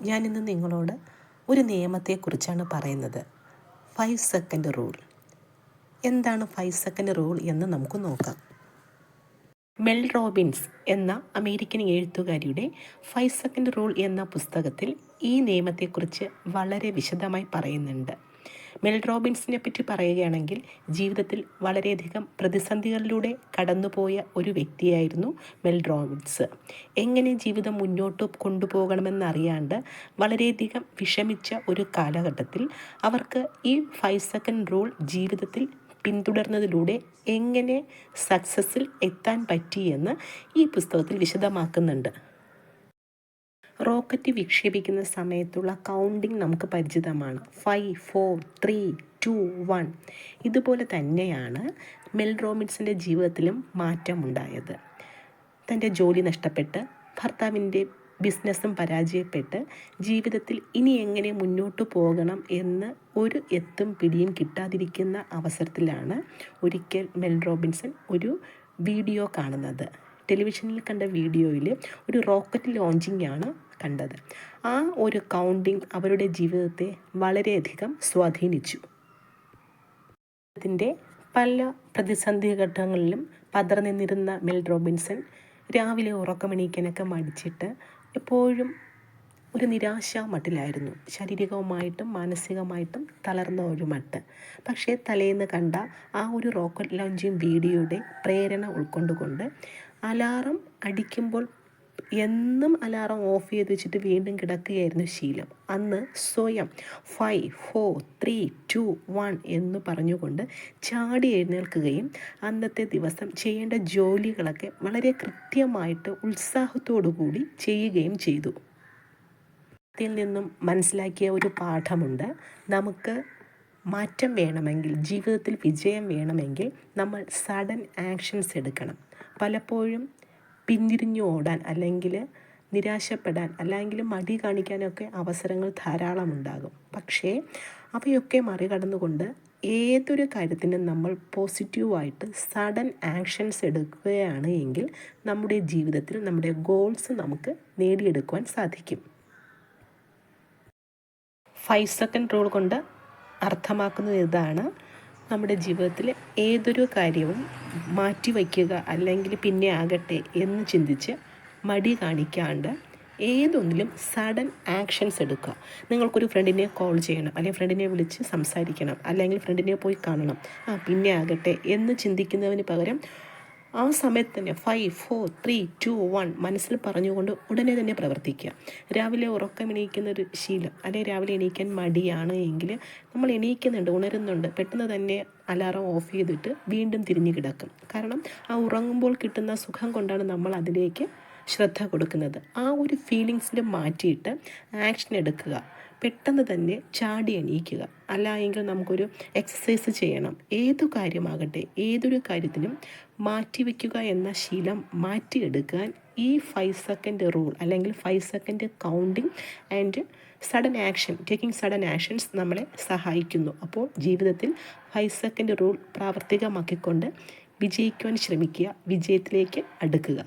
ഞാനിന്ന് നിങ്ങളോട് ഒരു നിയമത്തെക്കുറിച്ചാണ് പറയുന്നത്. 5 സെക്കൻഡ് റൂൾ. എന്താണ് 5 സെക്കൻഡ് റൂൾ എന്ന് നമുക്ക് നോക്കാം. മെൽ റോബിൻസ് എന്ന അമേരിക്കൻ എഴുത്തുകാരിയുടെ 5 സെക്കൻഡ് റൂൾ എന്ന പുസ്തകത്തിൽ ഈ നിയമത്തെക്കുറിച്ച് വളരെ വിശദമായി പറയുന്നുണ്ട്. മെൽ റോബിൻസിനെ പറ്റി പറയുകയാണെങ്കിൽ ജീവിതത്തിൽ വളരെയധികം പ്രതിസന്ധികളിലൂടെ കടന്നുപോയ ഒരു വ്യക്തിയായിരുന്നു മെൽ റോബിൻസ്. എങ്ങനെ ജീവിതം മുന്നോട്ട് കൊണ്ടുപോകണമെന്നറിയാണ്ട് വളരെയധികം വിഷമിച്ച ഒരു കാലഘട്ടത്തിൽ അവർക്ക് ഈ 5 സെക്കൻഡ് റൂൾ ജീവിതത്തിൽ പിന്തുടർന്നതിലൂടെ എങ്ങനെ സക്സസ്സിൽ എത്താൻ പറ്റിയെന്ന് ഈ പുസ്തകത്തിൽ വിശദമാക്കുന്നുണ്ട്. റോക്കറ്റ് വിക്ഷേപിക്കുന്ന സമയത്തുള്ള കൗണ്ടിങ് നമുക്ക് പരിചിതമാണ്. 5, 4, 3, 2, 1. ഇതുപോലെ തന്നെയാണ് മെൽ റോബിൻസിൻ്റെ ജീവിതത്തിലും മാറ്റമുണ്ടായത്. തൻ്റെ ജോലി നഷ്ടപ്പെട്ട് ഭർത്താവിൻ്റെ ബിസിനസ്സും പരാജയപ്പെട്ട് ജീവിതത്തിൽ ഇനി എങ്ങനെ മുന്നോട്ട് പോകണം എന്ന് ഒരു എത്തും പിടിയും കിട്ടാതിരിക്കുന്ന അവസരത്തിലാണ് ഒരിക്കൽ മെൽ റോബിൻസൺ ഒരു വീഡിയോ കാണുന്നത്. ടെലിവിഷനിൽ കണ്ട വീഡിയോയിൽ ഒരു റോക്കറ്റ് ലോഞ്ചിങ് ആണ് കണ്ടത്. ആ ഒരു കൗണ്ടിങ് അവരുടെ ജീവിതത്തെ വളരെയധികം സ്വാധീനിച്ചു. ഇതിൻ്റെ പല പ്രതിസന്ധി ഘട്ടങ്ങളിലും പതർന്നിരുന്ന മെൽ റോബിൻസൺ രാവിലെ ഉറക്കമെണീക്കാനൊക്കെ മടിച്ചിട്ട് എപ്പോഴും ഒരു നിരാശ മട്ടിലായിരുന്നു. ശാരീരികവുമായിട്ടും മാനസികമായിട്ടും തളർന്ന ഒരു മട്ട്. പക്ഷേ തലേന്ന് കണ്ട ആ ഒരു റോക്കറ്റ് ലോഞ്ചിങ് വീഡിയോയുടെ പ്രേരണ ഉൾക്കൊണ്ടുകൊണ്ട് അലാറം അടിക്കുമ്പോൾ എന്നും അലാറം ഓഫ് ചെയ്ത് വെച്ചിട്ട് വീണ്ടും കിടക്കുകയായിരുന്നു ശീലം. അന്ന് സ്വയം 5, 4, 3, 2, 1 എന്ന് പറഞ്ഞുകൊണ്ട് ചാടി എഴുന്നേൽക്കുകയും അന്നത്തെ ദിവസം ചെയ്യേണ്ട ജോലികളൊക്കെ വളരെ കൃത്യമായിട്ട് ഉത്സാഹത്തോടു കൂടി ചെയ്യുകയും ചെയ്തു. ഇതിൽ നിന്നും മനസ്സിലാക്കിയ ഒരു പാഠമുണ്ട്. നമുക്ക് മാറ്റം വേണമെങ്കിൽ, ജീവിതത്തിൽ വിജയം വേണമെങ്കിൽ നമ്മൾ സഡൻ ആക്ഷൻസ് എടുക്കണം. പലപ്പോഴും പിന്തിരിഞ്ഞു ഓടാൻ അല്ലെങ്കിൽ നിരാശപ്പെടാൻ അല്ലെങ്കിൽ മടി കാണിക്കാനൊക്കെ അവസരങ്ങൾ ധാരാളമുണ്ടാകും. പക്ഷേ അവയൊക്കെ മറികടന്നുകൊണ്ട് ഏതൊരു കാര്യത്തിനും നമ്മൾ പോസിറ്റീവായിട്ട് സഡൻ ആക്ഷൻസ് എടുക്കുകയാണ് എങ്കിൽ നമ്മുടെ ജീവിതത്തിൽ നമ്മുടെ ഗോൾസ് നമുക്ക് നേടിയെടുക്കുവാൻ സാധിക്കും. 5 സെക്കൻഡ് റൂൾ കൊണ്ട് അർത്ഥമാക്കുന്നത് ഇതാണ്: നമ്മുടെ ജീവിതത്തിൽ ഏതൊരു കാര്യവും മാറ്റിവയ്ക്കുക അല്ലെങ്കിൽ പിന്നെ ആകട്ടെ എന്ന് ചിന്തിച്ച് മടി കാണിക്കാണ്ട് ഏതൊന്നിലും സഡൻ ആക്ഷൻസ് എടുക്കുക. നിങ്ങൾക്കൊരു ഫ്രണ്ടിനെ കോൾ ചെയ്യണം, അല്ലെങ്കിൽ ഫ്രണ്ടിനെ വിളിച്ച് സംസാരിക്കണം, അല്ലെങ്കിൽ ഫ്രണ്ടിനെ പോയി കാണണം, പിന്നെ ആകട്ടെ എന്ന് ചിന്തിക്കുന്നതിന് പകരം ആ സമയത്ത് തന്നെ 5, 4, 3, 2, 1 മനസ്സിൽ പറഞ്ഞുകൊണ്ട് ഉടനെ തന്നെ പ്രവർത്തിക്കുക. രാവിലെ ഉറക്കമെണീക്കുന്നൊരു ശീലം, അല്ലെങ്കിൽ രാവിലെ എണീക്കാൻ മടിയാണ് എങ്കിൽ നമ്മൾ എണീക്കുന്നുണ്ട്, ഉണരുന്നുണ്ട്, പെട്ടെന്ന് തന്നെ അലാറം ഓഫ് ചെയ്തിട്ട് വീണ്ടും തിരിഞ്ഞു കിടക്കും. കാരണം ആ ഉറങ്ങുമ്പോൾ കിട്ടുന്ന സുഖം കൊണ്ടാണ് നമ്മൾ അതിലേക്ക് ശ്രദ്ധ കൊടുക്കുന്നത്. ആ ഒരു ഫീലിങ്സിൽ മാറ്റിയിട്ട് ആക്ഷൻ എടുക്കുക. പെട്ടെന്ന് തന്നെ ചാടി എണീക്കുക. അല്ല എങ്കിൽ നമുക്കൊരു എക്സസൈസ് ചെയ്യണം. ഏതു കാര്യമാകട്ടെ, ഏതൊരു കാര്യത്തിനും മാറ്റിവെക്കുക എന്ന ശീലം മാറ്റിയെടുക്കാൻ ഈ 5 സെക്കൻഡ് റൂൾ അല്ലെങ്കിൽ 5 second counting and sudden action, taking sudden actions നമ്മളെ സഹായിക്കുന്നു. അപ്പോൾ ജീവിതത്തിൽ 5 സെക്കൻഡ് റൂൾ പ്രാവർത്തികമാക്കിക്കൊണ്ട് വിജയിക്കുവാൻ ശ്രമിക്കുക, വിജയത്തിലേക്ക് അടുക്കുക.